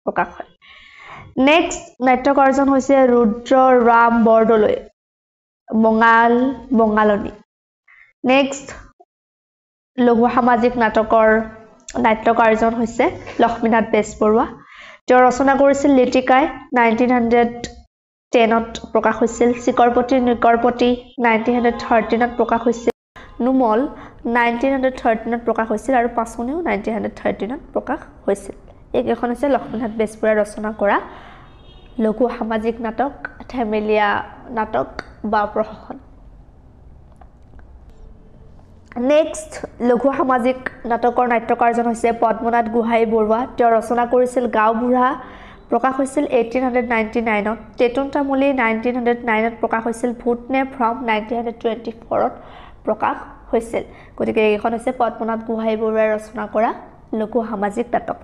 প্ৰকাশ হয় নেক্সট নাট্যকাৰজন হৈছে ৰুদ্ৰ ৰাম বৰদলৈ বঙালনী নেক্সট লঘু সামাজিক নাটকৰ নাট্যকাৰজন হৈছে লক্ষ্মীনাথ বেজবৰুৱা তেওঁ ৰচনা কৰিছিল লিটিকাই 1910ত প্ৰকাশ হৈছিল চিকৰপতি নিকৰপতি 1913ত প্ৰকাশ হৈছিল নুমল 1913ত প্ৰকাশ হৈছিল আৰু পাছনিও 1913ত প্ৰকাশ হৈছিল এইকেইখন হৈছে লক্ষ্মীনাথ বেজবৰুৱাই ৰচনা কৰা লঘু সামাজিক নাটক থেমেলীয়া নাটক বা প্ৰহসন নেক্সট লঘু সামাজিক নাটকৰ নাট্যকাৰজন হৈছে পদ্মনাথ গোহাঁই বৰুৱা তেওঁ ৰচনা কৰিছিল গাঁওবুঢ়া প্ৰকাশ হৈছিল 1899ত তেতুন তামুলী 1909ত প্ৰকাশ হৈছিল ভূত নে ভ্ৰম 1924ত প্ৰকাশ হৈছিল গতিকে এইখন হৈছে পদ্মনাথ গোহাঁই বৰুৱাই ৰচনা কৰা লঘু সামাজিক নাটক